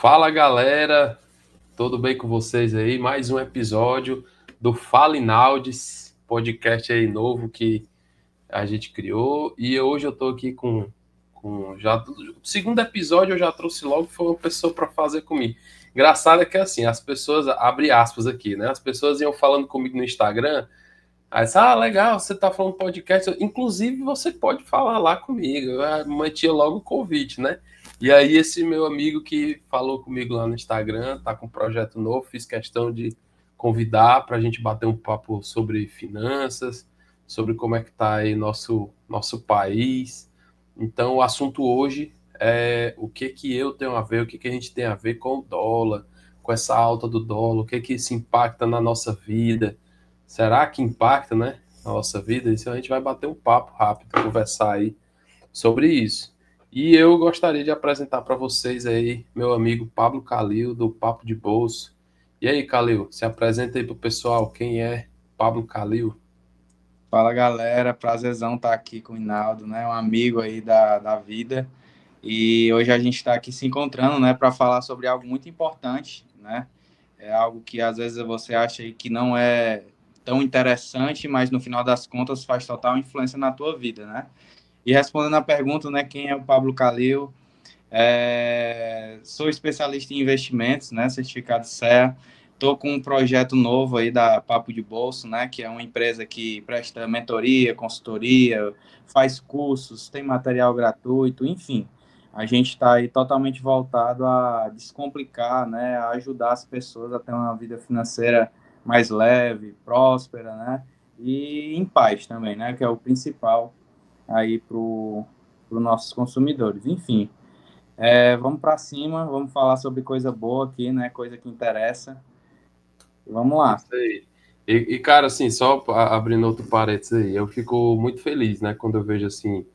Fala galera, tudo bem com vocês aí? Mais um episódio do Fala Inaldes, podcast aí novo que a gente criou. E hoje eu tô aqui com já o segundo episódio eu já trouxe logo foi uma pessoa para fazer comigo. Engraçado é que assim, as pessoas, abre aspas aqui, né? As pessoas iam falando comigo no Instagram. Aí, legal, você tá falando podcast. Inclusive, você pode falar lá comigo. Eu mantinha logo o convite, né? E aí, esse meu amigo que falou comigo lá no Instagram, tá com um projeto novo, fiz questão de convidar para a gente bater um papo sobre finanças, sobre como é que tá aí nosso país. Então, o assunto hoje é o que que eu tenho a ver, o que que a gente tem a ver com o dólar, com essa alta do dólar, o que que isso impacta na nossa vida. Será que impacta, né, na nossa vida? Isso a gente vai bater um papo rápido, conversar aí sobre isso. E eu gostaria de apresentar para vocês aí meu amigo Pablo Calil, do Papo de Bolso. E aí, Calil, se apresenta aí pro pessoal, quem é Pablo Calil? Fala galera, prazerzão estar aqui com o Hinaldo, né? Um amigo aí da vida. E hoje a gente está aqui se encontrando, né, para falar sobre algo muito importante, né? É algo que às vezes você acha aí que não é tão interessante, mas no final das contas faz total influência na tua vida, né? E respondendo a pergunta, né, quem é o Pablo Calil? Sou especialista em investimentos, né? Certificado CEA. Estou com um projeto novo aí da Papo de Bolso, né? Que é uma empresa que presta mentoria, consultoria, faz cursos, tem material gratuito, enfim. A gente está aí totalmente voltado a descomplicar, né? A ajudar as pessoas a ter uma vida financeira mais leve, próspera, né? E em paz também, né? Que é o principal aí para os nossos consumidores. Enfim, vamos para cima, vamos falar sobre coisa boa aqui, né? Coisa que interessa. Vamos lá. Isso aí. Cara, assim, só abrindo outro parênteses aí, eu fico muito feliz, né, quando eu vejo, assim,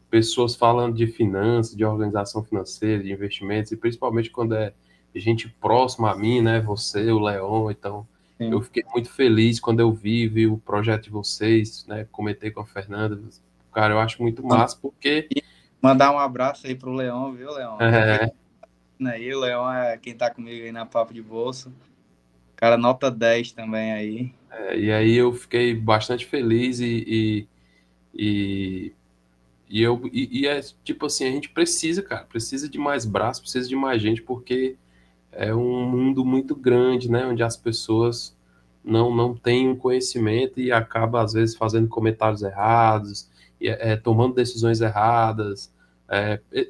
pessoas falando de finanças, de organização financeira, de investimentos, e principalmente quando é gente próxima a mim, né, você, o Leon, então, eu Sim. fiquei muito feliz quando eu vi o projeto de vocês, né, comentei com a Fernanda, cara, eu acho muito massa, porque, E mandar um abraço aí pro Leão, viu, Leão? Ele que é, tá aí, o Leão é quem tá comigo aí na Papo de Bolso. Cara, nota 10 também aí. e aí eu fiquei bastante feliz e, e é tipo assim, a gente precisa, cara, precisa de mais braços, precisa de mais gente, porque é um mundo muito grande, né, onde as pessoas não têm um conhecimento e acaba às vezes fazendo comentários errados, tomando decisões erradas.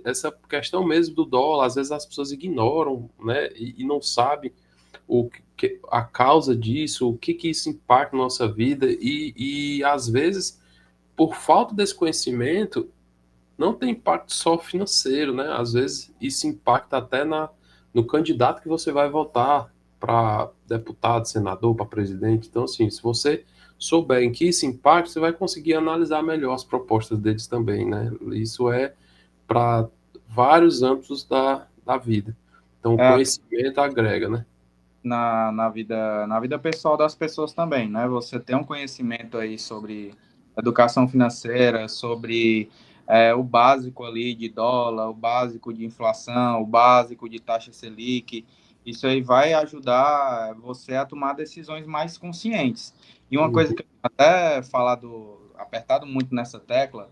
Essa questão mesmo do dólar, às vezes as pessoas ignoram, né, e não sabem a causa disso, o que que isso impacta na nossa vida e às vezes por falta desse conhecimento não tem impacto só financeiro, né? Às vezes isso impacta até no candidato que você vai votar para deputado, senador, para presidente. Então, assim, se você souber em que isso impacta, você vai conseguir analisar melhor as propostas deles também, né? Isso é para vários âmbitos da vida. Então, o É, conhecimento agrega, né? na vida pessoal das pessoas também, né? Você tem um conhecimento aí sobre educação financeira, sobre o básico ali de dólar, o básico de inflação, o básico de taxa Selic. Isso aí vai ajudar você a tomar decisões mais conscientes. E uma coisa Uhum. que eu até falado, apertado muito nessa tecla,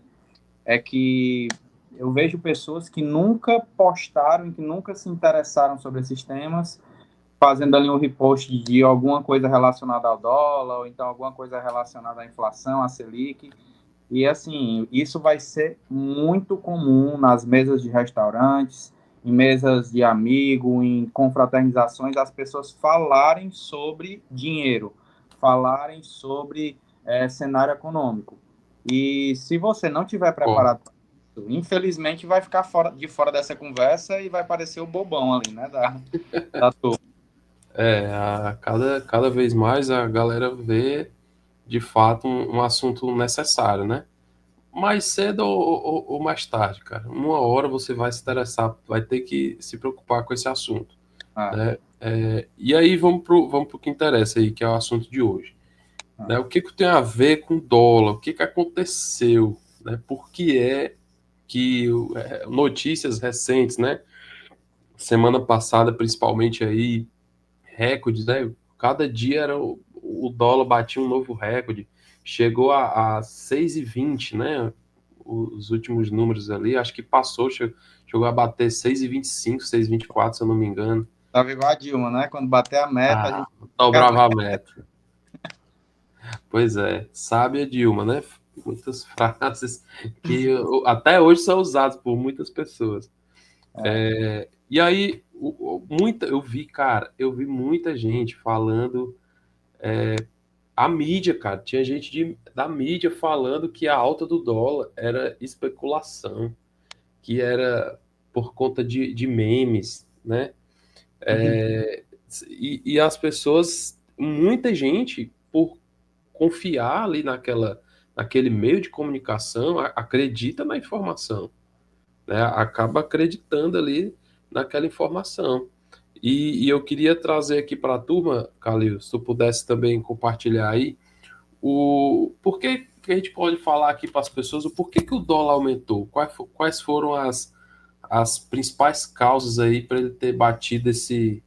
é que eu vejo pessoas que nunca postaram, que nunca se interessaram sobre esses temas, fazendo ali um repost de alguma coisa relacionada ao dólar, ou então alguma coisa relacionada à inflação, à Selic. E assim, isso vai ser muito comum nas mesas de restaurantes, em mesas de amigo, em confraternizações, as pessoas falarem sobre dinheiro, falarem sobre cenário econômico. E se você não tiver Concordo. preparado para isso, infelizmente vai ficar de fora dessa conversa e vai parecer o bobão ali, né? Da turma. Cada vez mais a galera vê de fato um assunto necessário, né? Mais cedo ou mais tarde, cara. Uma hora você vai se interessar, vai ter que se preocupar com esse assunto, Ah, né? E aí vamos pro que interessa aí, que é o assunto de hoje, ah. né? O que que tem a ver com dólar? O que que aconteceu, né? Por que é que notícias recentes, né? semana passada, principalmente aí, recordes, né? Cada dia era o dólar batia um novo recorde. Chegou a 6,20, né? Os últimos números ali, acho que passou, chegou a bater 6,25, 6,24, se eu não me engano. Tava igual a Dilma, né? Quando bater a meta, a Ah, gente fica dobrava a meta. Pois é, sabe a Dilma, né? Muitas frases que até hoje são usadas por muitas pessoas. E aí, eu vi, cara, eu vi muita gente falando, a mídia, cara, tinha gente da mídia falando que a alta do dólar era especulação, que era por conta de memes, né? E as pessoas, muita gente, por confiar ali naquele meio de comunicação, acredita na informação, né? Acaba acreditando ali naquela informação. E eu queria trazer aqui para a turma, Calil, se tu pudesse também compartilhar aí, por que a gente pode falar aqui para as pessoas o porquê que o dólar aumentou? Quais foram as principais causas aí para ele ter batido esse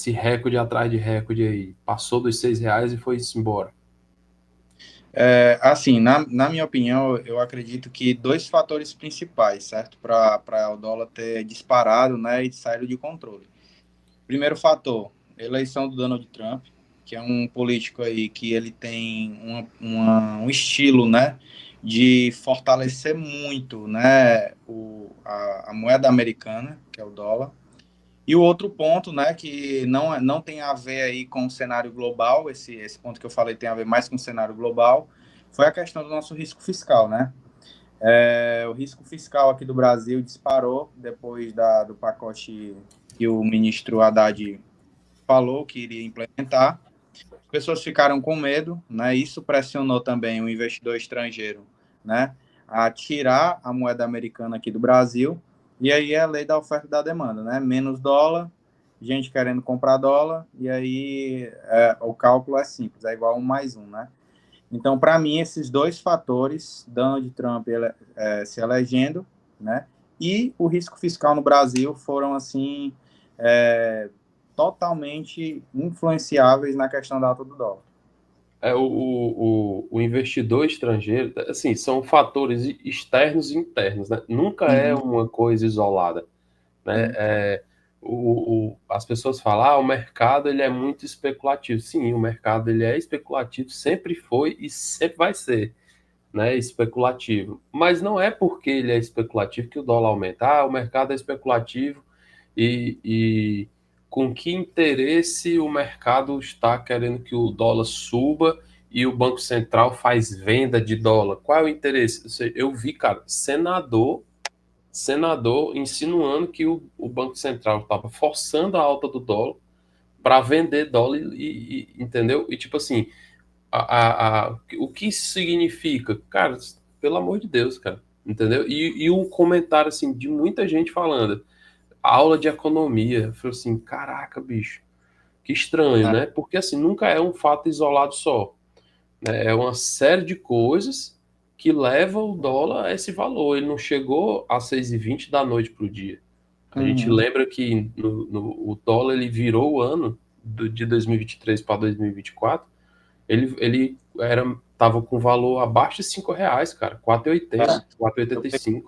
recorde atrás de recorde aí? Passou dos R$ 6 e foi embora. Assim, na minha opinião, eu acredito que dois fatores principais, certo? Para o dólar ter disparado, né, e saído de controle. Primeiro fator, eleição do Donald Trump, que é um político aí que ele tem um estilo, né, de fortalecer muito, né, a moeda americana, que é o dólar. E o outro ponto, né, que não tem a ver aí com o cenário global, esse ponto que eu falei tem a ver mais com o cenário global, foi a questão do nosso risco fiscal, né? O risco fiscal aqui do Brasil disparou depois do pacote que o ministro Haddad falou que iria implementar. As pessoas ficaram com medo, né? Isso pressionou também o investidor estrangeiro, né, a tirar a moeda americana aqui do Brasil. E aí é a lei da oferta e da demanda, né? Menos dólar, gente querendo comprar dólar, e aí o cálculo é simples, é igual 1 mais 1, né? Então, para mim, esses dois fatores, Donald Trump se elegendo, né, e o risco fiscal no Brasil foram, assim, totalmente influenciáveis na questão da alta do dólar. O investidor estrangeiro, assim, são fatores externos e internos, né? Nunca é Uhum, uma coisa isolada, né? uhum, As pessoas falam, o mercado ele é muito especulativo. Sim, o mercado ele é especulativo, sempre foi e sempre vai ser, né? Especulativo. Mas não é porque ele é especulativo que o dólar aumenta. O mercado é especulativo e com que interesse o mercado está querendo que o dólar suba e o Banco Central faz venda de dólar? Qual é o interesse? Eu vi, cara, senador insinuando que o Banco Central estava forçando a alta do dólar para vender dólar entendeu? E tipo assim, o que isso significa? Cara, pelo amor de Deus, cara, entendeu? E um comentário assim de muita gente falando, aula de economia, eu falei assim, caraca, bicho, que estranho, né? Porque assim, nunca é um fato isolado só, né? É uma série de coisas que levam o dólar a esse valor. Ele não chegou a 6,20 da noite para o dia. A gente uhum. lembra que o dólar ele virou o ano de 2023 para 2024, ele tava com valor abaixo de R$ 5, cara, 4,80, Eu 4,85.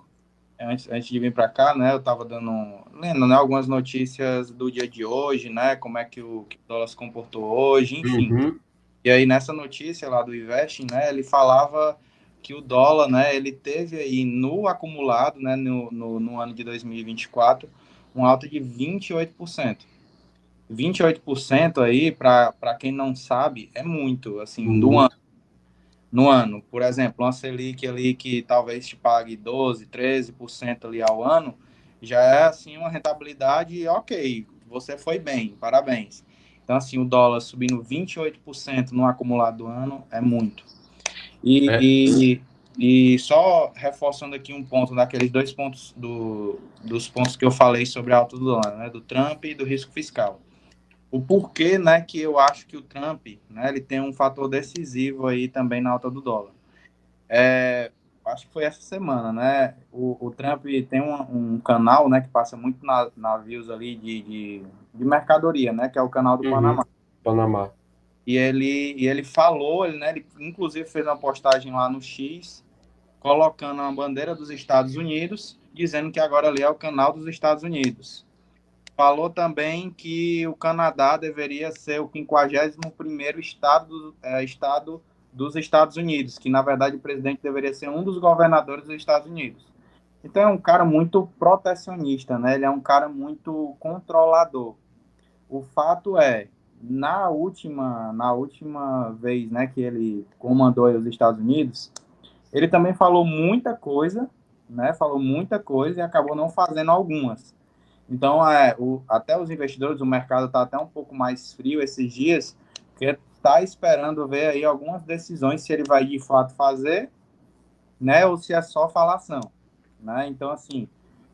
antes de vir para cá, né, eu estava lendo, né, algumas notícias do dia de hoje, né, como é que o dólar se comportou hoje, enfim. Uhum, E aí nessa notícia lá do Investing, né, ele falava que o dólar, né, ele teve aí no acumulado, né, no ano de 2024, um alta de 28%. 28% aí, para quem não sabe, é muito, assim, do ano. muito. No ano, por exemplo, uma Selic ali que talvez te pague 12, 13% ali ao ano, já é assim uma rentabilidade, ok, você foi bem, parabéns. Então, assim, o dólar subindo 28% no acumulado do ano é muito. É, E só reforçando aqui um ponto daqueles dois pontos dos pontos que eu falei sobre a alta do dólar, né, do Trump e do risco fiscal. O porquê, né, que eu acho que o Trump, né, ele tem um fator decisivo aí também na alta do dólar. acho que foi essa semana, né? O Trump tem um canal, né, que passa muito navios ali de mercadoria, né, que é o canal do Uhum. Panamá. Panamá. E ele falou, né, ele inclusive fez uma postagem lá no X, colocando a bandeira dos Estados Unidos, dizendo que agora ali é o canal dos Estados Unidos. Falou também que o Canadá deveria ser o 51º estado dos Estados Unidos, que na verdade o presidente deveria ser um dos governadores dos Estados Unidos. Então é um cara muito protecionista, né? Ele é um cara muito controlador. O fato é, na última vez, né, que ele comandou os Estados Unidos, ele também falou muita coisa, né? Falou muita coisa e acabou não fazendo algumas. Então, até os investidores, o mercado está até um pouco mais frio esses dias, porque está esperando ver aí algumas decisões se ele vai de fato fazer, né, ou se é só falação, né? Então, assim,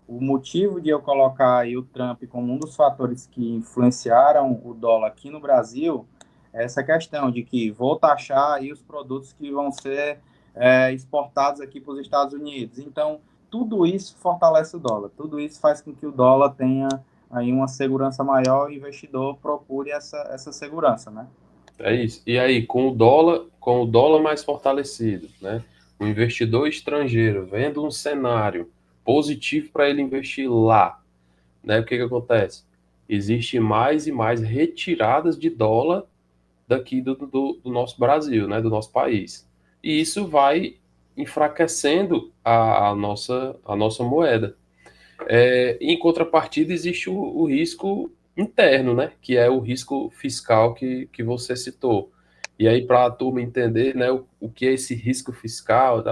o motivo de eu colocar aí o Trump como um dos fatores que influenciaram o dólar aqui no Brasil é essa questão de que vou taxar aí os produtos que vão ser exportados aqui para os Estados Unidos. Então, tudo isso fortalece o dólar, tudo isso faz com que o dólar tenha aí uma segurança maior e o investidor procure essa segurança, né? É isso. E aí, com o dólar mais fortalecido, né? O investidor estrangeiro vendo um cenário positivo para ele investir lá, né? O que que acontece? Existe mais e mais retiradas de dólar daqui do nosso Brasil, né? Do nosso país. E isso vai enfraquecendo a nossa moeda. Em contrapartida, existe o risco interno, né? Que é o risco fiscal que você citou. E aí, para a turma entender, né, o que é esse risco fiscal,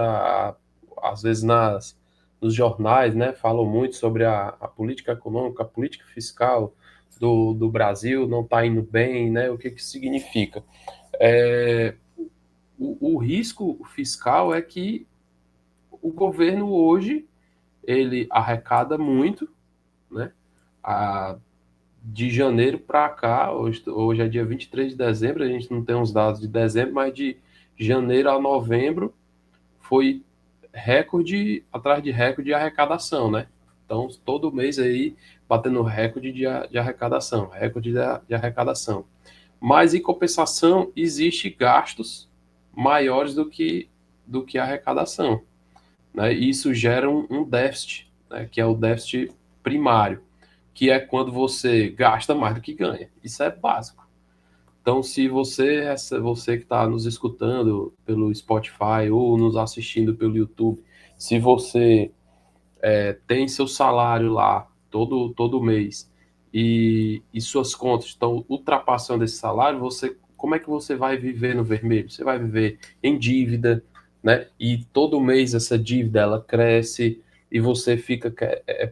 às vezes nos jornais, né, falam muito sobre a política econômica, a política fiscal do Brasil não está indo bem, né? O que que significa? É, o risco fiscal é que o governo hoje ele arrecada muito, né? A, de janeiro para cá, hoje é dia 23 de dezembro, a gente não tem os dados de dezembro, mas de janeiro a novembro foi recorde atrás de recorde de arrecadação, né? Então, todo mês aí batendo recorde de arrecadação, recorde de arrecadação. Mas, em compensação, existe gastos maiores do que a arrecadação, né? E isso gera um déficit, né? Que é o déficit primário, que é quando você gasta mais do que ganha. Isso é básico. Então, se você que está nos escutando pelo Spotify ou nos assistindo pelo YouTube, se você tem seu salário lá todo mês e suas contas estão ultrapassando esse salário, como é que você vai viver no vermelho? Você vai viver em dívida, né? E todo mês essa dívida ela cresce e você fica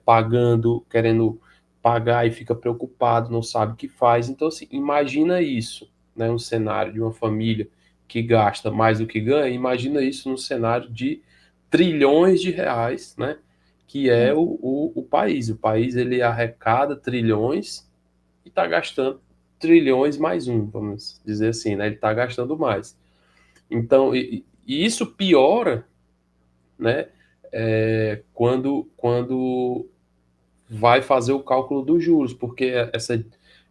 pagando, querendo pagar e fica preocupado, não sabe o que faz. Então, assim, imagina isso, né? Um cenário de uma família que gasta mais do que ganha, imagina isso no cenário de trilhões de reais, né? Que é o país. O país ele arrecada trilhões e está gastando trilhões mais um, vamos dizer assim, né? Ele está gastando mais. Então, e isso piora, né? Quando vai fazer o cálculo dos juros, porque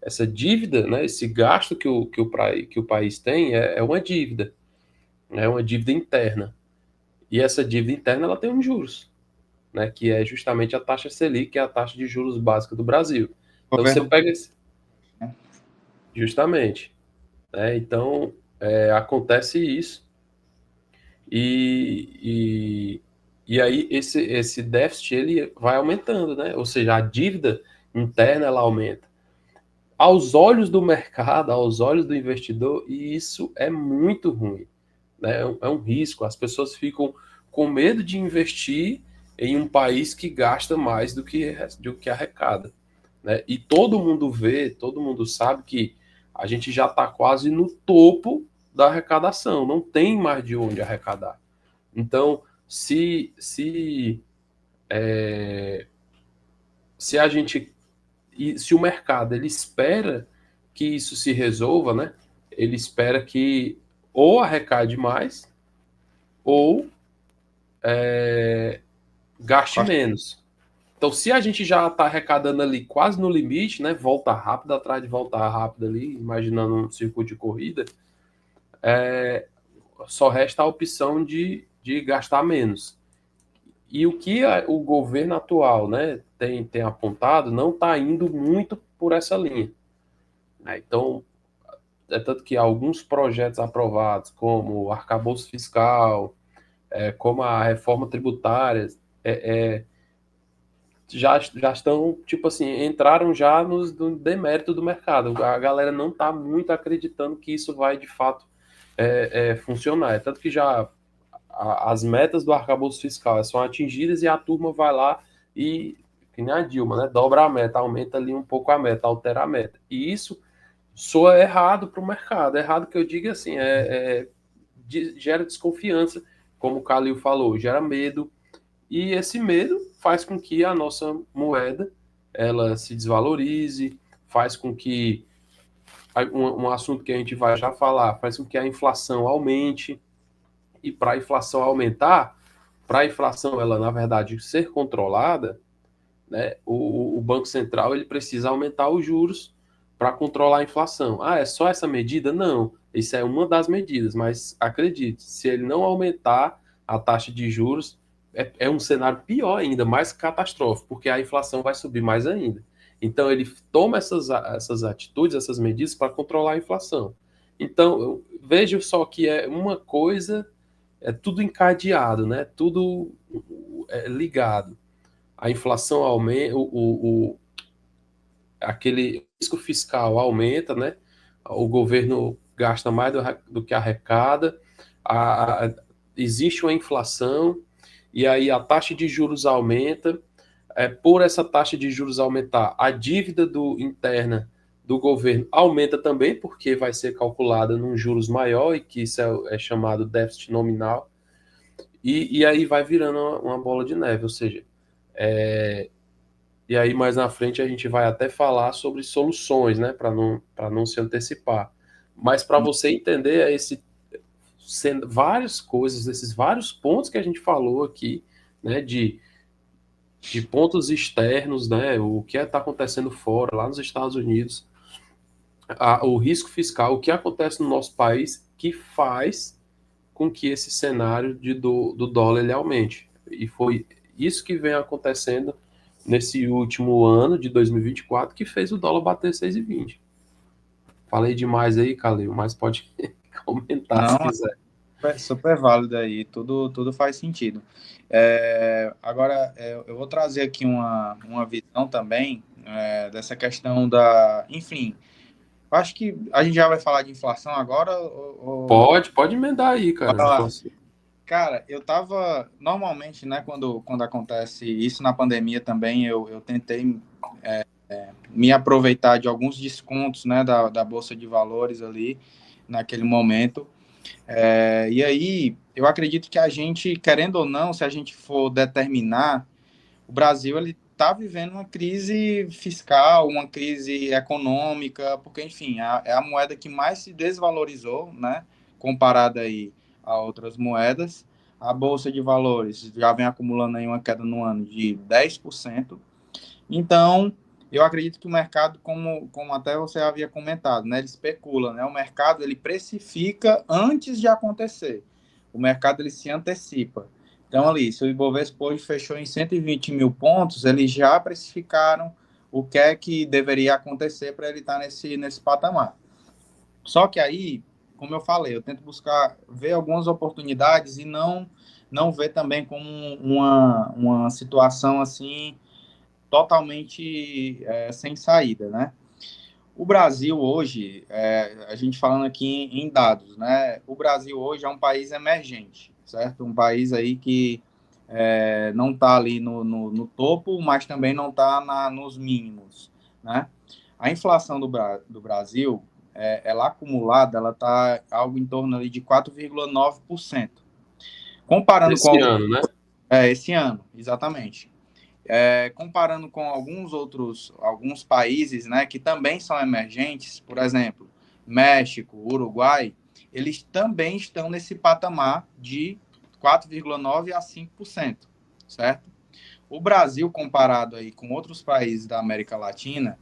essa dívida, né? Esse gasto que o país tem é uma dívida, né? É uma dívida interna. E essa dívida interna ela tem uns juros, né, que é justamente a taxa Selic, que é a taxa de juros básica do Brasil. Então você Governo. pega justamente, né, então acontece isso e, e aí esse déficit ele vai aumentando, né? Ou seja, a dívida interna ela aumenta. Aos olhos do mercado, aos olhos do investidor, e isso é muito ruim, né? É um risco. As pessoas ficam com medo de investir em um país que gasta mais do que arrecada, né? E todo mundo vê, todo mundo sabe que a gente já está quase no topo da arrecadação, não tem mais de onde arrecadar. Então, se a gente se o mercado ele espera que isso se resolva, né? Ele espera que ou arrecade mais ou gaste menos. Então, se a gente já está arrecadando ali quase no limite, né, volta rápida atrás de volta rápida ali, imaginando um circuito de corrida, só resta a opção de gastar menos. E o que o governo atual, né, tem apontado não está indo muito por essa linha. Então, é tanto que alguns projetos aprovados, como o arcabouço fiscal, como a reforma tributária, já estão, tipo assim, entraram já no demérito do mercado. A galera não está muito acreditando que isso vai, de fato, funcionar. É tanto que já as metas do arcabouço fiscal são atingidas e a turma vai lá e, que nem a Dilma, né, dobra a meta, aumenta ali um pouco a meta, altera a meta. E isso soa errado para o mercado. Errado que eu digo assim, gera desconfiança, como o Calil falou, gera medo, e esse medo faz com que a nossa moeda ela se desvalorize, faz com que um assunto que a gente vai já falar, faz com que a inflação aumente, e para a inflação aumentar, para a inflação ela na verdade ser controlada, né, o Banco Central ele precisa aumentar os juros para controlar a inflação. Ah, é só essa medida? Não, isso é uma das medidas, mas acredite, se ele não aumentar a taxa de juros, é um cenário pior ainda, mais catastrófico, porque a inflação vai subir mais ainda. Então ele toma essas atitudes, essas medidas para controlar a inflação. Então, vejo só que é uma coisa, é tudo encadeado, né? Tudo ligado. A inflação aumenta, aquele risco fiscal aumenta, né? O governo gasta mais do que arrecada, existe uma inflação, e aí a taxa de juros aumenta. Por essa taxa de juros aumentar, a dívida interna do governo aumenta também, porque vai ser calculada num juros maior, e que isso é chamado déficit nominal, e aí vai virando uma bola de neve, ou seja, e aí mais na frente a gente vai até falar sobre soluções, né, para não se antecipar. Mas para você entender sendo várias coisas, esses vários pontos que a gente falou aqui, né, de pontos externos, né, o que está acontecendo fora, lá nos Estados Unidos, o risco fiscal, o que acontece no nosso país, que faz com que esse cenário do dólar ele aumente. E foi isso que vem acontecendo nesse último ano de 2024 que fez o dólar bater 6,20. Falei demais aí, Calil, mas pode comentar Não, se quiser. super válido aí, tudo faz sentido. Agora, eu vou trazer aqui uma visão também dessa questão da. Enfim, acho que a gente já vai falar de inflação agora. Pode emendar aí, cara. Bora lá. Cara, eu tava. Normalmente, né, quando acontece isso na pandemia também, eu tentei me aproveitar de alguns descontos, né, da Bolsa de Valores ali, naquele momento. E aí, eu acredito que a gente, querendo ou não, se a gente for determinar, o Brasil ele está vivendo uma crise fiscal, uma crise econômica, porque, enfim, é a moeda que mais se desvalorizou, né, comparada aí a outras moedas. A Bolsa de Valores já vem acumulando aí uma queda no ano de 10%. Então, eu acredito que o mercado, como até você havia comentado, né, ele especula, né, o mercado ele precifica antes de acontecer. O mercado ele se antecipa. Então, ali, se o Ibovespa hoje fechou em 120 mil pontos, eles já precificaram o que é que deveria acontecer para ele estar nesse patamar. Só que aí, como eu falei, eu tento buscar ver algumas oportunidades e não ver também como uma situação assim totalmente sem saída, né? O Brasil hoje, a gente falando aqui em dados, né? O Brasil hoje é um país emergente, certo? Um país aí que não está ali no topo, mas também não está nos mínimos, né? A inflação do Brasil, ela acumulada, ela está algo em torno ali de 4,9%. Comparando com Esse algum... ano, né? Esse ano, exatamente. Comparando com alguns países, né, que também são emergentes, por exemplo, México, Uruguai, eles também estão nesse patamar de 4,9% a 5%, certo? O Brasil, comparado aí com outros países da América Latina,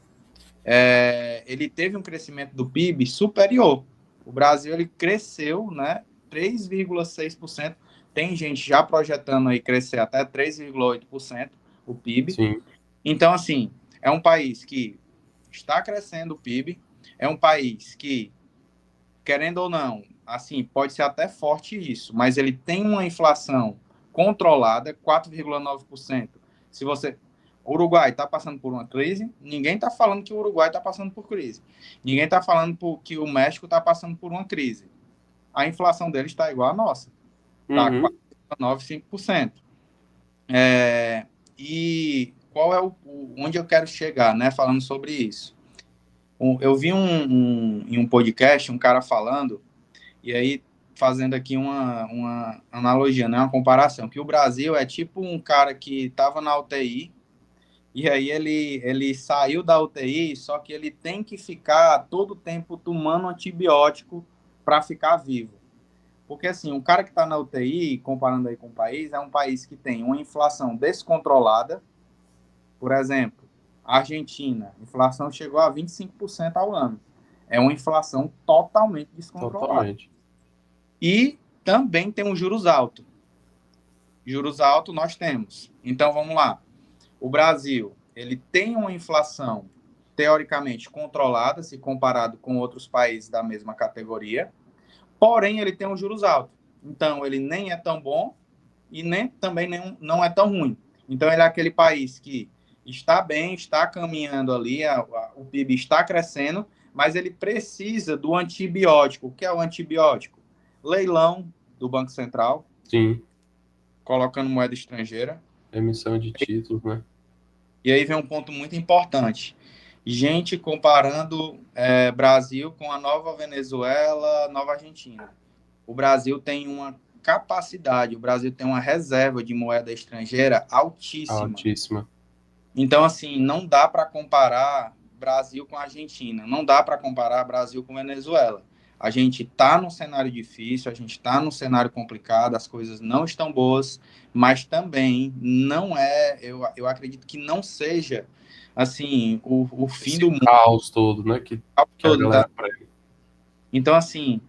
ele teve um crescimento do PIB superior. O Brasil ele cresceu, né, 3,6%. Tem gente já projetando aí crescer até 3,8% o PIB. Sim. Então, assim, é um país que está crescendo o PIB, é um país que, querendo ou não, assim, pode ser até forte isso, mas ele tem uma inflação controlada, 4,9%. Se você o Uruguai está passando por uma crise, ninguém está falando que o Uruguai está passando por crise. Ninguém está falando que o México está passando por uma crise. A inflação deles está igual à nossa. Está Uhum. 4,9%, 5%. E qual é onde eu quero chegar, né, falando sobre isso? Eu vi em um podcast um cara falando, e aí fazendo aqui uma analogia, né, uma comparação, que o Brasil é tipo um cara que estava na UTI, e aí ele saiu da UTI, só que ele tem que ficar todo o tempo tomando antibiótico para ficar vivo. Porque, assim, um cara que está na UTI, comparando aí com o país, é um país que tem uma inflação descontrolada. Por exemplo, a Argentina, a inflação chegou a 25% ao ano. É uma inflação totalmente descontrolada. Totalmente. E também tem um juros alto. Juros altos nós temos. Então, vamos lá. O Brasil, ele tem uma inflação teoricamente controlada, se comparado com outros países da mesma categoria, porém ele tem um juros alto. Então, ele nem é tão bom e nem também não é tão ruim. Então, ele é aquele país que está bem, está caminhando ali, o PIB está crescendo, mas ele precisa do antibiótico. O que é o antibiótico? Leilão do Banco Central, Sim. colocando moeda estrangeira. Emissão de títulos, né? E aí vem um ponto muito importante. Gente comparando Brasil com a nova Venezuela, nova Argentina. O Brasil tem uma capacidade, o Brasil tem uma reserva de moeda estrangeira altíssima. Altíssima. Então, assim, não dá para comparar Brasil com a Argentina, não dá para comparar Brasil com Venezuela. A gente está num cenário difícil, a gente está num cenário complicado, as coisas não estão boas, mas também não é, eu acredito que não seja, assim, o fim Esse do mundo. caos todo, né? Que a Todo, galera tá? prega. Então, assim,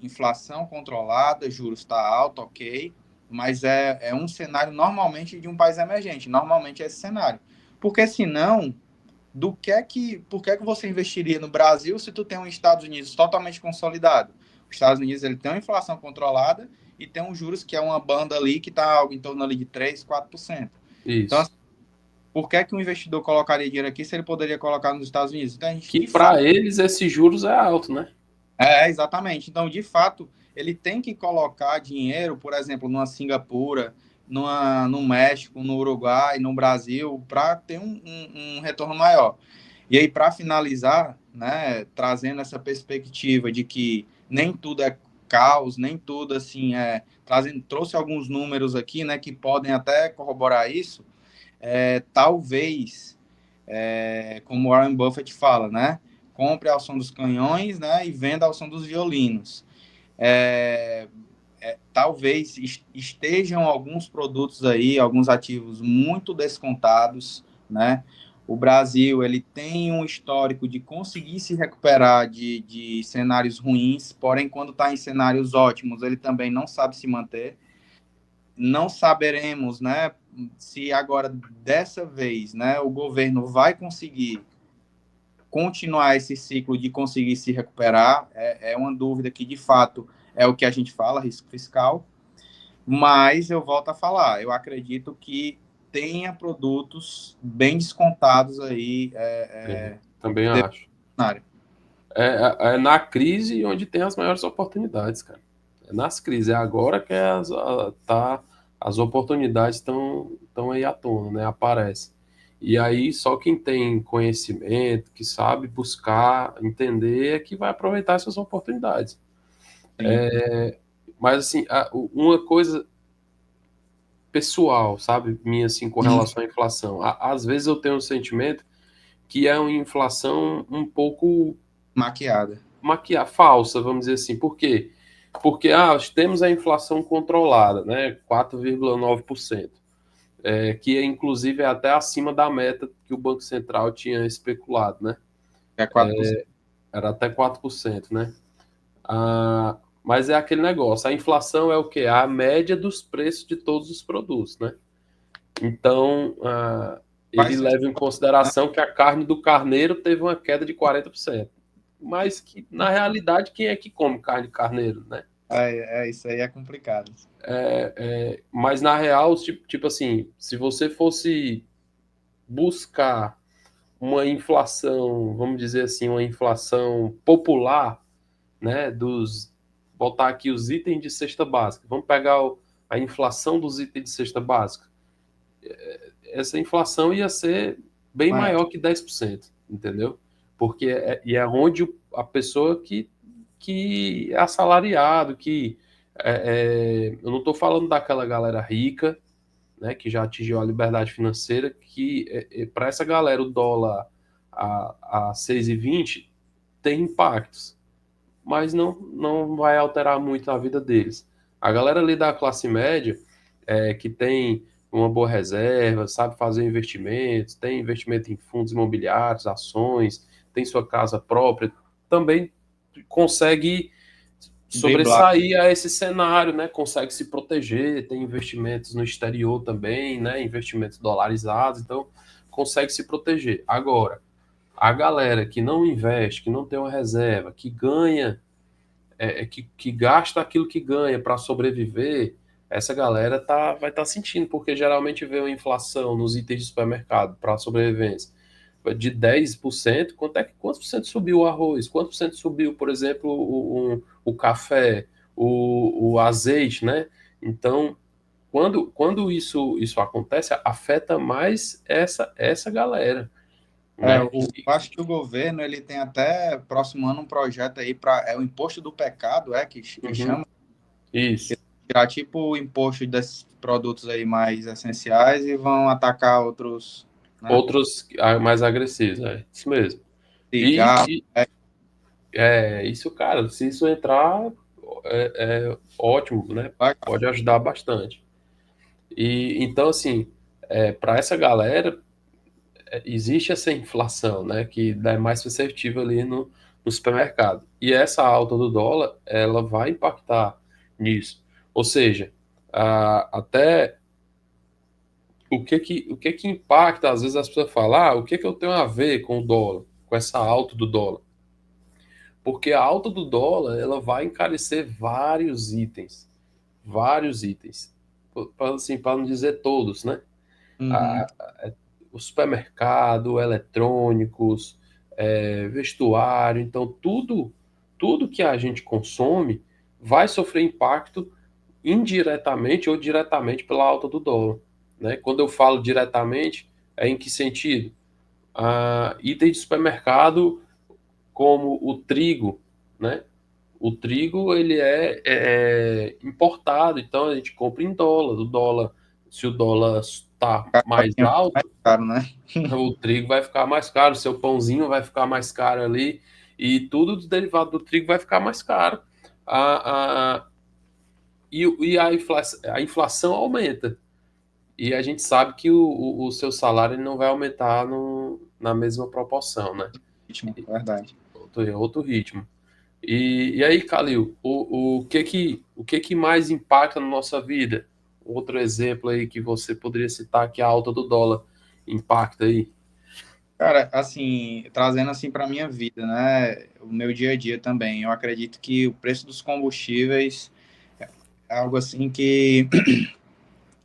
inflação controlada, juros está alto, ok, mas é um cenário normalmente de um país emergente, normalmente é esse cenário. Porque senão, por que você investiria no Brasil se tu tem um Estados Unidos totalmente consolidado? Os Estados Unidos ele tem uma inflação controlada e tem um juros que é uma banda ali que está algo em torno ali de 3, 4%. Então, Isso. assim, por que o investidor colocaria dinheiro aqui se ele poderia colocar nos Estados Unidos? Então, a gente, Que para eles esses juros é alto, né? Exatamente. Então, de fato, ele tem que colocar dinheiro, por exemplo, numa Singapura, no México, no Uruguai, no Brasil, para ter um retorno maior. E aí, para finalizar, né, trazendo essa perspectiva de que nem tudo é caos, nem tudo assim trouxe alguns números aqui, né, que podem até corroborar isso. Talvez, como Warren Buffett fala, né, compre ao som dos canhões, né, e venda ao som dos violinos. Talvez estejam alguns produtos aí, alguns ativos muito descontados, né? O Brasil ele tem um histórico de conseguir se recuperar de cenários ruins, porém, quando está em cenários ótimos, ele também não sabe se manter. Não saberemos, né, se agora, dessa vez, né, o governo vai conseguir continuar esse ciclo de conseguir se recuperar. É uma dúvida que, de fato, é o que a gente fala, risco fiscal. Mas eu volto a falar, eu acredito que tenha produtos bem descontados aí. Também acho. É na crise onde tem as maiores oportunidades, cara. É nas crises. É agora que as oportunidades estão aí à tona, né? Aparecem. E aí só quem tem conhecimento, que sabe buscar, entender, é que vai aproveitar essas oportunidades. Mas assim, uma coisa pessoal, sabe, minha assim com relação à inflação. Às vezes eu tenho um sentimento que é uma inflação um pouco Maquiada. falsa, vamos dizer assim. Por quê? porque temos a inflação controlada, né, 4,9%, que inclusive é até acima da meta que o Banco Central tinha especulado, né? É 4%. Era até 4%, né? Mas é aquele negócio, a inflação é o quê? A média dos preços de todos os produtos, né? Então, ele Faz sentido, leva em né? consideração que a carne do carneiro teve uma queda de 40%. Mas que, na realidade, quem é que come carne de carneiro, né? Isso aí é complicado. Mas, na real, tipo assim, se você fosse buscar uma inflação, vamos dizer assim, uma inflação popular, né, botar aqui os itens de cesta básica. Vamos pegar a inflação dos itens de cesta básica. Essa inflação ia ser bem Maior. maior que 10%, entendeu? Porque é onde a pessoa que é assalariado, eu não estou falando daquela galera rica, né, que já atingiu a liberdade financeira, que para essa galera o dólar a 6,20 tem impactos, mas não vai alterar muito a vida deles. A galera ali da classe média, que tem uma boa reserva, sabe fazer investimentos, tem investimento em fundos imobiliários, ações, tem sua casa própria, também consegue Driblar. sobressair a esse cenário, né? Consegue se proteger, tem investimentos no exterior também, né? Investimentos dolarizados, então consegue se proteger. Agora, a galera que não investe, que não tem uma reserva, que ganha, que gasta aquilo que ganha para sobreviver, essa galera vai estar sentindo, porque geralmente vê uma inflação nos itens de supermercado para sobrevivência de 10%. Quantos por cento subiu o arroz? Quantos por cento subiu, por exemplo, o café, o azeite, né? Então, quando isso acontece, afeta mais essa galera, né? Eu acho que o governo ele tem até próximo ano um projeto aí para o imposto do pecado, que Uhum, chama, isso. tirar tipo o imposto desses produtos aí mais essenciais e vão atacar outros, né? Outros mais agressivos, é isso mesmo. E, Cigarro, e isso, cara, se isso entrar, é ótimo, né? Pode ajudar bastante. E então, assim, para essa galera, existe essa inflação, né? Que é mais perceptível ali no supermercado. E essa alta do dólar, ela vai impactar nisso. Ou seja, até o que que impacta, às vezes as pessoas falam, o que que eu tenho a ver com o dólar, com essa alta do dólar? Porque a alta do dólar, ela vai encarecer vários itens, assim, para não dizer todos, né? uhum. A- o supermercado, eletrônicos, vestuário, então tudo que a gente consome vai sofrer impacto indiretamente ou diretamente pela alta do dólar, né? Quando eu falo diretamente, é em que sentido? Itens de supermercado como o trigo, né? O trigo ele é importado, então a gente compra em dólar. Se o dólar está mais Mais alto, caro, né? o trigo vai ficar mais caro, seu pãozinho vai ficar mais caro ali, e tudo derivado do trigo vai ficar mais caro. A, a, a inflação aumenta. E a gente sabe que o seu salário não vai aumentar na mesma proporção, né? Ritmo, verdade. Outro ritmo. E aí, Calil, o que que mais impacta na nossa vida? Outro exemplo aí que você poderia citar que a alta do dólar impacta aí. Cara, assim, trazendo assim para minha vida, né? O meu dia a dia também. Eu acredito que o preço dos combustíveis é algo assim que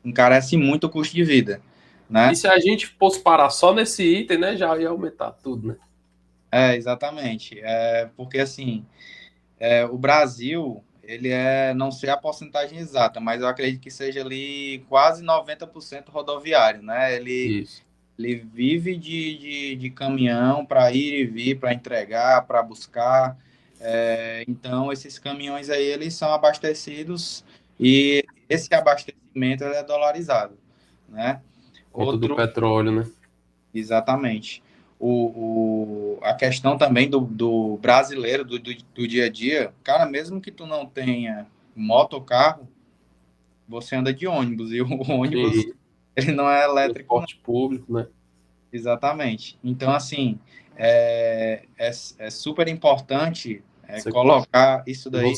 encarece muito o custo de vida, E né? se a gente fosse parar só nesse item, né, já ia aumentar tudo, né? Exatamente. Porque assim, o Brasil, ele não sei a porcentagem exata, mas eu acredito que seja ali quase 90% rodoviário, né? Isso. Ele vive de caminhão para ir e vir, para entregar, para buscar. Então, esses caminhões aí, eles são abastecidos e esse abastecimento é dolarizado, né? Conta do Outro, petróleo, né? exatamente. a questão também do brasileiro, do dia a dia, cara, mesmo que tu não tenha moto ou carro, você anda de ônibus, e o ônibus, Sim, ele não é elétrico, não. transporte público, né? Exatamente. Então, assim, é super importante Você, colocar isso daí.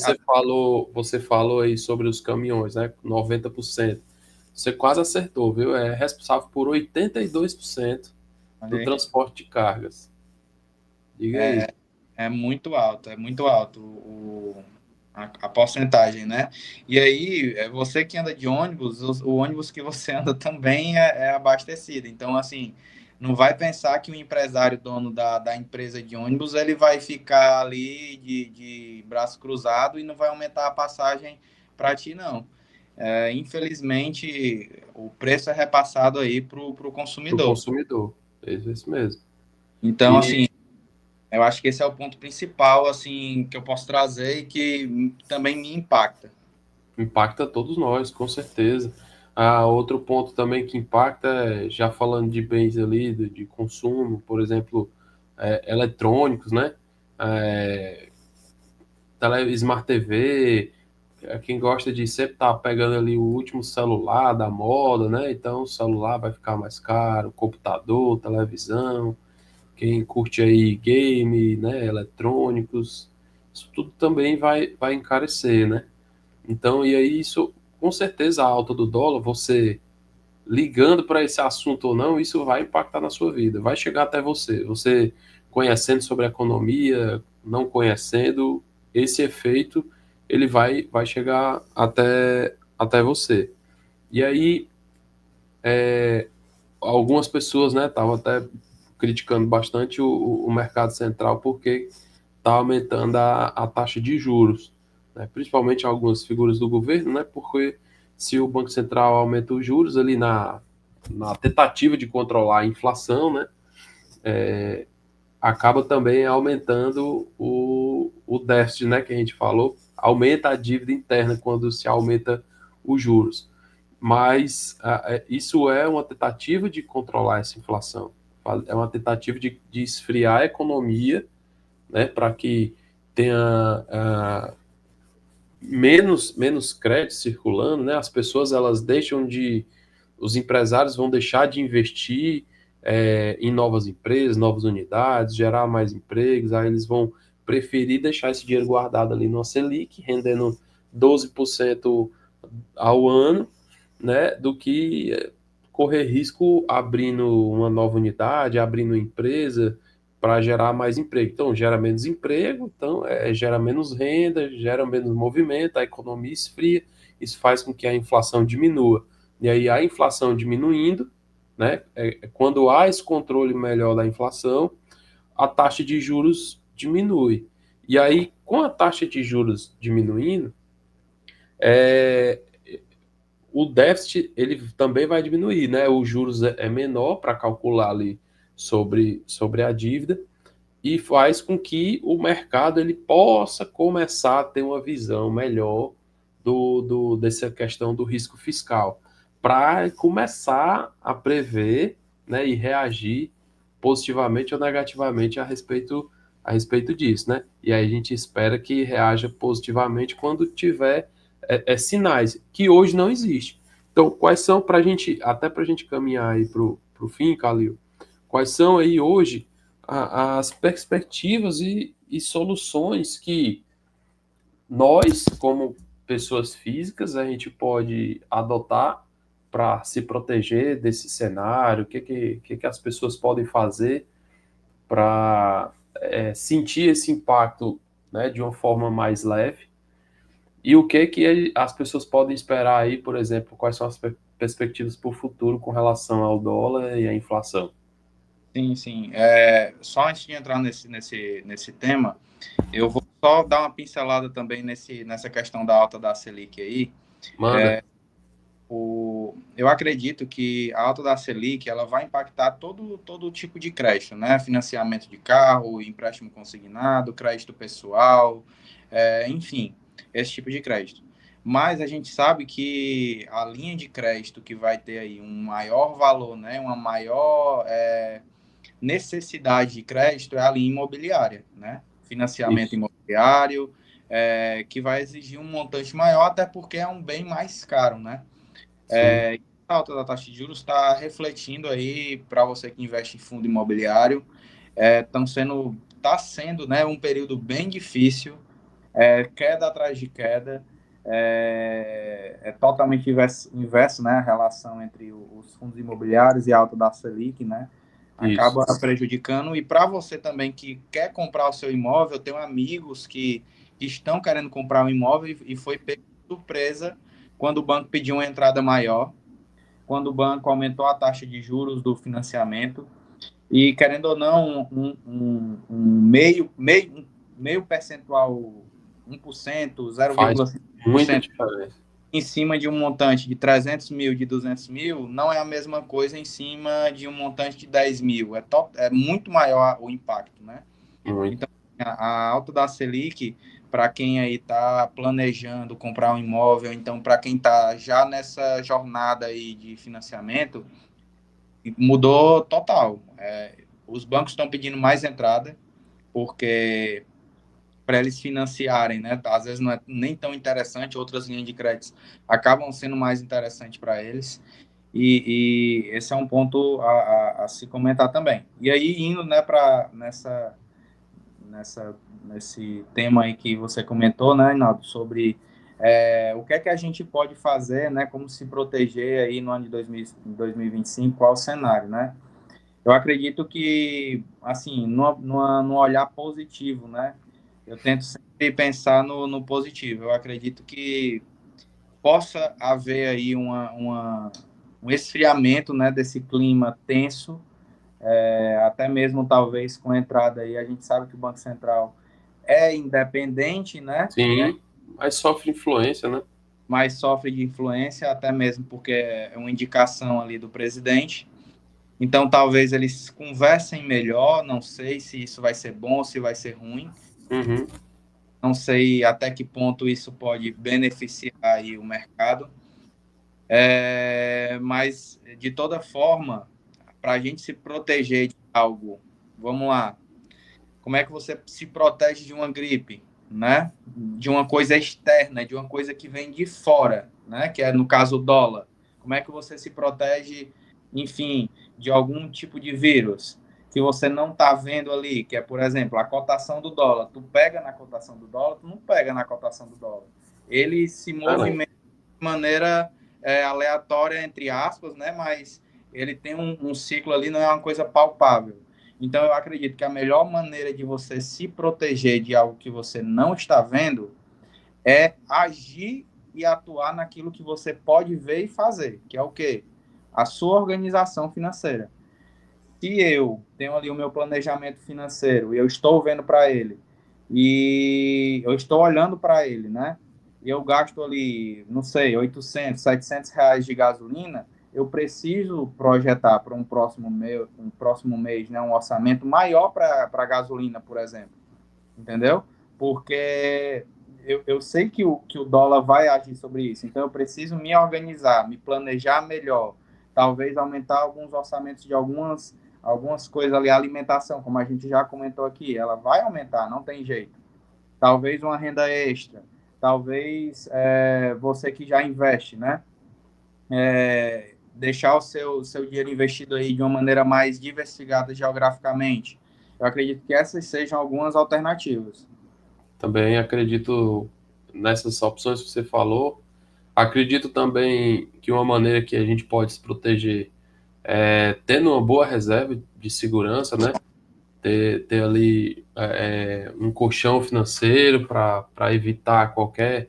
você falou aí sobre os caminhões, né? 90%. Você quase acertou, viu? É responsável por 82% do Olha, transporte de cargas. Diga aí. é muito alto, a porcentagem, né? E aí, você que anda de ônibus, o ônibus que você anda também é abastecido. Então, assim, não vai pensar que o empresário dono da empresa de ônibus, ele vai ficar ali de braço cruzado e não vai aumentar a passagem para ti, não. Infelizmente, o preço é repassado aí para o Para o consumidor. consumidor. É isso mesmo. Então, E assim, eu acho que esse é o ponto principal, assim, que eu posso trazer e que também me impacta. impacta todos nós, com certeza. Outro ponto também que impacta, já falando de bens ali, de consumo, por exemplo, eletrônicos, né? É, Smart TV, quem gosta de sempre estar pegando ali o último celular da moda, né? Então o celular vai ficar mais caro, computador, televisão, quem curte aí game, né? Eletrônicos, isso tudo também vai encarecer, né? Então, e aí isso, com certeza, a alta do dólar, você ligando para esse assunto ou não, isso vai impactar na sua vida, vai chegar até você. Você conhecendo sobre economia, não conhecendo, esse efeito ele vai chegar até você. E aí, algumas pessoas, né, estavam até criticando bastante o mercado central porque está aumentando a taxa de juros, né? Principalmente algumas figuras do governo, né? Porque se o Banco Central aumenta os juros ali na tentativa de controlar a inflação, né? Acaba também aumentando o déficit, né? Que a gente falou, aumenta a dívida interna quando se aumenta os juros. Mas isso é uma tentativa de controlar essa inflação, é uma tentativa de esfriar a economia, né, para que tenha menos crédito circulando, né? As pessoas elas deixam de, os empresários vão deixar de investir em novas empresas, novas unidades, gerar mais empregos, aí eles vão preferir deixar esse dinheiro guardado ali no Selic, rendendo 12% ao ano, né, do que correr risco abrindo uma nova unidade, abrindo uma empresa para gerar mais emprego. Então, gera menos emprego, então gera menos renda, gera menos movimento, a economia esfria, isso faz com que a inflação diminua. E aí, a inflação diminuindo, né, quando há esse controle melhor da inflação, a taxa de juros diminui. E aí, com a taxa de juros diminuindo, é, o déficit ele também vai diminuir, né? Os juros é menor para calcular ali sobre a dívida e faz com que o mercado ele possa começar a ter uma visão melhor dessa questão do risco fiscal, para começar a prever, né, e reagir positivamente ou negativamente a respeito disso, né? E aí a gente espera que reaja positivamente quando tiver sinais que hoje não existe. Então, quais são para a gente, até para a gente caminhar aí para o fim, Calil, quais são aí hoje as perspectivas e soluções que nós, como pessoas físicas, a gente pode adotar para se proteger desse cenário? O que as pessoas podem fazer para sentir esse impacto, né, de uma forma mais leve? E o que as pessoas podem esperar aí, por exemplo, quais são as perspectivas para o futuro com relação ao dólar e à inflação? Sim, sim. Só antes de entrar nesse tema, eu vou só dar uma pincelada também nessa questão da alta da Selic aí. Manda. Eu acredito que a alta da Selic ela vai impactar todo tipo de crédito, né? Financiamento de carro, empréstimo consignado, crédito pessoal, enfim, esse tipo de crédito. Mas a gente sabe que a linha de crédito que vai ter aí um maior valor, né? Uma maior necessidade de crédito é a linha imobiliária, né? Financiamento Isso. imobiliário, que vai exigir um montante maior, até porque é um bem mais caro, né? Sim. A alta da taxa de juros está refletindo aí para você que investe em fundo imobiliário, está sendo, né, um período bem difícil, queda atrás de queda, totalmente inverso, né, a relação entre os fundos imobiliários e a alta da Selic, né, Isso. acaba prejudicando. E para você também que quer comprar o seu imóvel, eu tenho amigos que estão querendo comprar um imóvel e foi pego de surpresa quando o banco pediu uma entrada maior, quando o banco aumentou a taxa de juros do financiamento. E, querendo ou não, meio percentual, 1%, Faz muita 0,5% diferença. em cima de um montante de 300 mil, de 200 mil, não é a mesma coisa em cima de um montante de 10 mil. É muito maior o impacto, né? Muito. Então, a alta da Selic, para quem aí está planejando comprar um imóvel, então para quem está já nessa jornada aí de financiamento, mudou total. Os bancos estão pedindo mais entrada, porque para eles financiarem, né? Às vezes não é nem tão interessante, outras linhas de crédito acabam sendo mais interessantes para eles. E esse é um ponto a se comentar também. E aí, indo, né, para nesse tema aí que você comentou, né, Inaldo, sobre o que é que a gente pode fazer, né, como se proteger aí no ano de 2025, qual o cenário, né? Eu acredito que, assim, no olhar positivo, né? Eu tento sempre pensar no positivo. Eu acredito que possa haver aí um esfriamento, né, desse clima tenso, até mesmo talvez com a entrada aí. A gente sabe que o Banco Central é independente, né? Sim, mas sofre influência, né? Mas sofre de influência, até mesmo porque é uma indicação ali do presidente. Então, talvez eles conversem melhor. Não sei se isso vai ser bom ou se vai ser ruim. Uhum. Não sei até que ponto isso pode beneficiar aí o mercado. Mas, de toda forma, para a gente se proteger de algo, vamos lá. Como é que você se protege de uma gripe, né? De uma coisa externa, de uma coisa que vem de fora, né? Que é, no caso, o dólar. Como é que você se protege, enfim, de algum tipo de vírus que você não está vendo ali, que é, por exemplo, a cotação do dólar. Tu pega na cotação do dólar, tu não pega na cotação do dólar. Ele se movimenta de maneira aleatória, entre aspas, né? Mas ele tem um ciclo ali, não é uma coisa palpável. Então, eu acredito que a melhor maneira de você se proteger de algo que você não está vendo é agir e atuar naquilo que você pode ver e fazer, que é o quê? A sua organização financeira. Se eu tenho ali o meu planejamento financeiro e eu estou vendo para ele, e eu estou olhando para ele, né? E eu gasto ali, não sei, 800, 700 reais de gasolina, eu preciso projetar para um próximo mês, né, um orçamento maior para gasolina, por exemplo, entendeu? Porque eu sei que o dólar vai agir sobre isso, então eu preciso me organizar, me planejar melhor, talvez aumentar alguns orçamentos de algumas coisas ali, a alimentação, como a gente já comentou aqui, ela vai aumentar, não tem jeito. Talvez uma renda extra, talvez você que já investe, né? Deixar o seu dinheiro investido aí de uma maneira mais diversificada geograficamente. Eu acredito que essas sejam algumas alternativas. Também acredito nessas opções que você falou. Acredito também que uma maneira que a gente pode se proteger é tendo uma boa reserva de segurança, né? Ter ali um colchão financeiro para evitar qualquer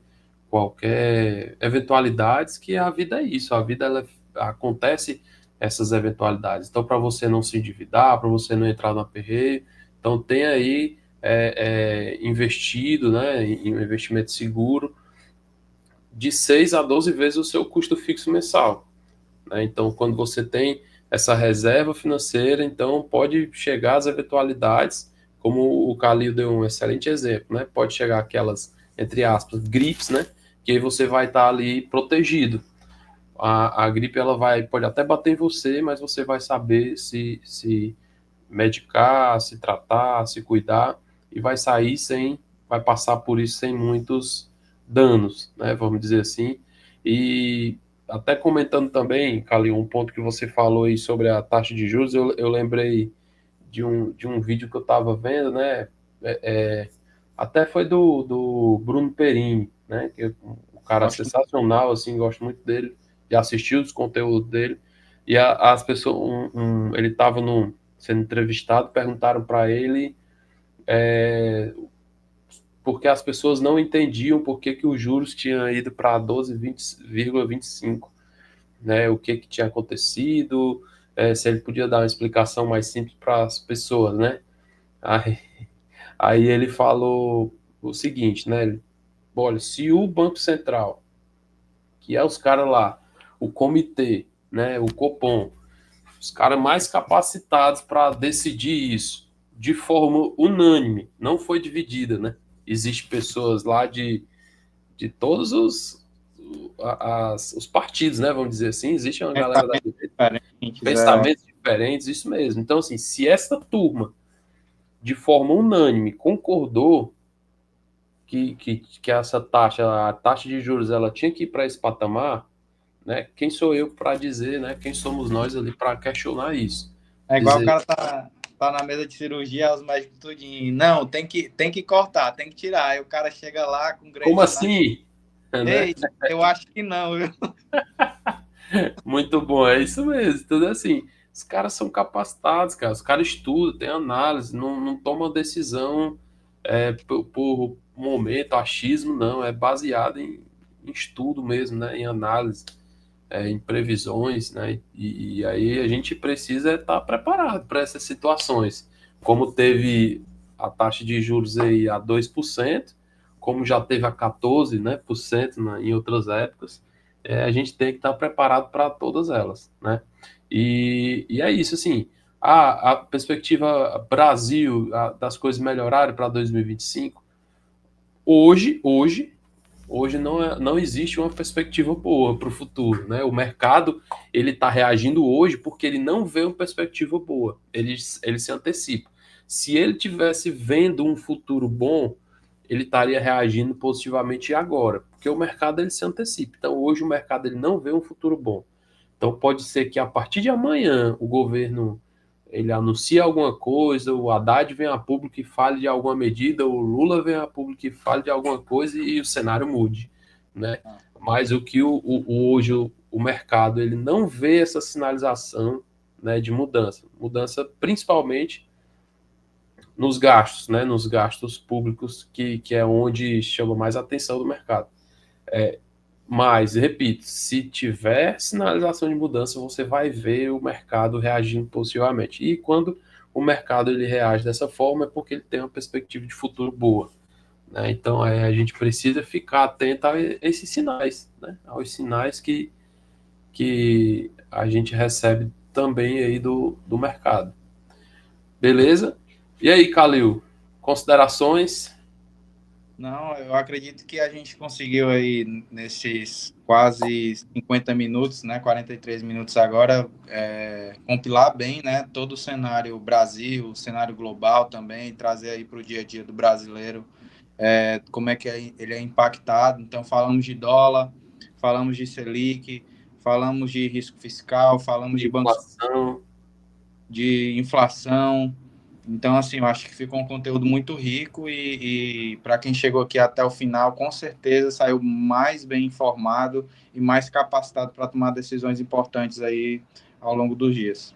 eventualidades, que a vida é isso, a vida acontece essas eventualidades. Então, para você não se endividar, para você não entrar no aperreio, então tem aí investido, né, em um investimento seguro de 6 a 12 vezes o seu custo fixo mensal, né? Então, quando você tem essa reserva financeira, então pode chegar às eventualidades, como o Calil deu um excelente exemplo, né? Pode chegar aquelas, entre aspas, gripes, né? Que aí você vai estar ali protegido. A gripe ela pode até bater em você, mas você vai saber se medicar, se tratar, se cuidar, e vai sair vai passar por isso sem muitos danos, né, vamos dizer assim. E até comentando também, Calil, um ponto que você falou aí sobre a taxa de juros, eu lembrei de um vídeo que eu estava vendo, né, é, é, até foi do Bruno Perini, né, que é um cara Gosto. sensacional, assim, gosto muito dele, de assistir os conteúdos dele, e as pessoas, ele estava sendo entrevistado, perguntaram para ele porque as pessoas não entendiam por que os juros tinham ido para 12,25, né? O que tinha acontecido, se ele podia dar uma explicação mais simples para as pessoas, né? Aí, aí ele falou o seguinte, né? Olha, se o Banco Central, que é os caras lá, o comitê, né? O Copom, os caras mais capacitados para decidir isso de forma unânime, não foi dividida, né? Existem pessoas lá de todos os partidos, né? Vamos dizer assim, existe uma galera da Pensamentos direita, diferentes, pensamentos diferentes, isso mesmo. Então, assim, se essa turma, de forma unânime, concordou que essa taxa, a taxa de juros, ela tinha que ir para esse patamar, né? Quem sou eu para dizer, né? Quem somos nós ali para questionar isso? é igual o Dizer, cara tá na mesa de cirurgia, os médicos tudinho. Não, tem que cortar, tem que tirar. Aí o cara chega lá com como Grey's Anatomy. assim? Né? Ei, eu acho que não, viu? Muito bom, é isso mesmo. Tudo assim. Os caras são capacitados, cara. Os caras estudam, têm análise, não tomam decisão por momento, achismo, não. É baseado em estudo mesmo, né? Em análise, em previsões, né? E aí a gente precisa estar preparado para essas situações. Como teve a taxa de juros aí a 2%, como já teve a 14%, né, por cento, né, em outras épocas, a gente tem que estar preparado para todas elas, né? E é isso, assim, a perspectiva Brasil, das coisas melhorarem para 2025, hoje não existe uma perspectiva boa para o futuro, né? O mercado ele está reagindo hoje porque ele não vê uma perspectiva boa, ele se antecipa. Se ele tivesse vendo um futuro bom, ele estaria reagindo positivamente agora, porque o mercado ele se antecipa. Então hoje o mercado ele não vê um futuro bom. Então pode ser que a partir de amanhã o governo ele anuncia alguma coisa, o Haddad vem a público e fale de alguma medida, o Lula vem a público e fale de alguma coisa e o cenário mude, né? Mas o que hoje o mercado ele não vê essa sinalização, né, de mudança principalmente nos gastos, né, nos gastos públicos que é onde chama mais a atenção do mercado. Mas, repito, se tiver sinalização de mudança, você vai ver o mercado reagindo positivamente. E quando o mercado ele reage dessa forma, é porque ele tem uma perspectiva de futuro boa, né? Então, a gente precisa ficar atento a esses sinais, né? Aos sinais que a gente recebe também aí do mercado. Beleza? E aí, Calil, considerações? Não, eu acredito que a gente conseguiu aí nesses quase 50 minutos, né, 43 minutos agora, compilar bem, né, todo o cenário Brasil, o cenário global também, trazer aí para o dia a dia do brasileiro, como é que ele é impactado. Então, falamos de dólar, falamos de Selic, falamos de risco fiscal, falamos de bancos, Inflação. de inflação. Então, assim, eu acho que ficou um conteúdo muito rico e para quem chegou aqui até o final, com certeza saiu mais bem informado e mais capacitado para tomar decisões importantes aí ao longo dos dias.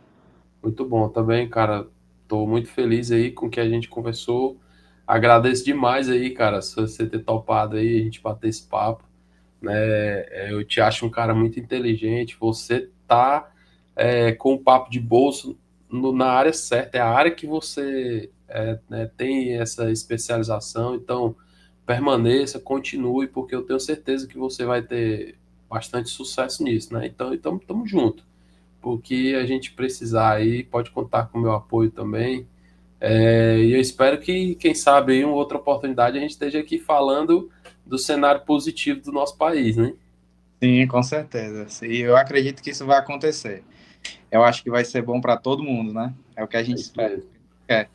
Muito bom também, cara. Tô muito feliz aí com o que a gente conversou. Agradeço demais aí, cara, se você ter topado aí, a gente bater esse papo, né? Eu te acho um cara muito inteligente. Você tá com o papo de bolso na área certa, é a área que você né, tem essa especialização. Então, permaneça, continue, porque eu tenho certeza que você vai ter bastante sucesso nisso, né? Então, tamo junto porque a gente precisar aí, pode contar com o meu apoio também. E eu espero que, quem sabe, em uma outra oportunidade a gente esteja aqui falando do cenário positivo do nosso país, né? Sim, com certeza. E eu acredito que isso vai acontecer. eu acho que vai ser bom para todo mundo, né? É o que a É gente isso espera. mesmo. É.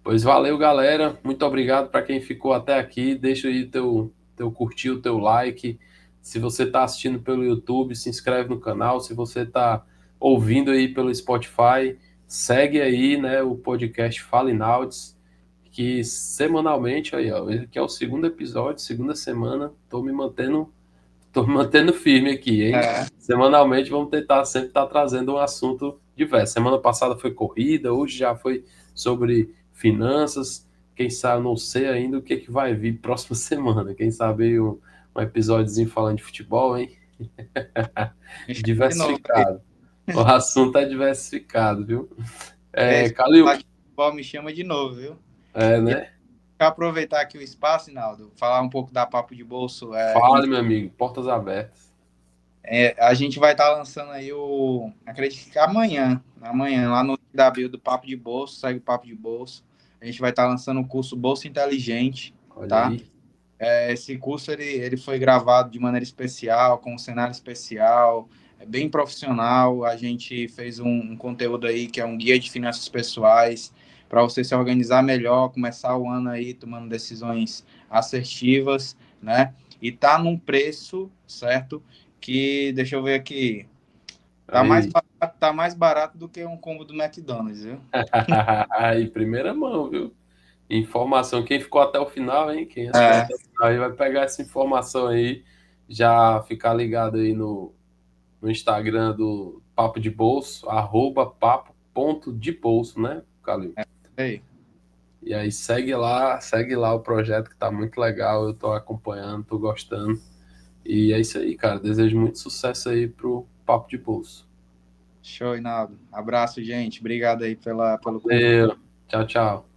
Pois valeu, galera. Muito obrigado para quem ficou até aqui. Deixa aí teu curtir, o teu like. Se você está assistindo pelo YouTube, se inscreve no canal. Se você está ouvindo aí pelo Spotify, segue aí, né, o podcast Fale Naudes, que semanalmente, aí, ó, esse aqui é o segundo episódio, segunda semana. Tô me mantendo firme aqui, hein? É. Semanalmente vamos tentar sempre estar trazendo um assunto diverso. Semana passada foi corrida, hoje já foi sobre finanças. Quem sabe, não sei ainda o que vai vir próxima semana. Quem sabe aí um episódiozinho falando de futebol, hein? Me chama de novo aí. Diversificado. O assunto é diversificado, viu? É, É, se falar Calil, de futebol, me chama de novo, viu? E né? aproveitar aqui o espaço, Inaldo, falar um pouco da Papo de Bolso. Fale, meu amigo, portas abertas. A gente vai estar lançando aí acredito que amanhã, lá no link da bio do Papo de Bolso, segue o Papo de Bolso. A gente vai estar lançando o curso Bolsa Inteligente, Olha tá? aí. Esse curso ele foi gravado de maneira especial, com um cenário especial, é bem profissional. A gente fez um conteúdo aí que é um guia de finanças pessoais para você se organizar melhor, começar o ano aí tomando decisões assertivas, né? E tá num preço, certo? Que, deixa eu ver aqui, Aí. tá mais barato do que um combo do McDonald's, viu? Aí, primeira mão, viu? Informação. Quem ficou até o final, hein? Quem assistiu É, até o final aí vai pegar essa informação aí, já ficar ligado aí no Instagram do Papo de Bolso, @papo.de bolso, né, Calil? aí. E aí segue lá o projeto que tá muito legal, eu tô acompanhando, tô gostando. E é isso aí, cara. Desejo muito sucesso aí pro Papo de Bolso. Show, Inaldo. Abraço, gente. Obrigado aí pelo convite. Valeu. Tchau, tchau.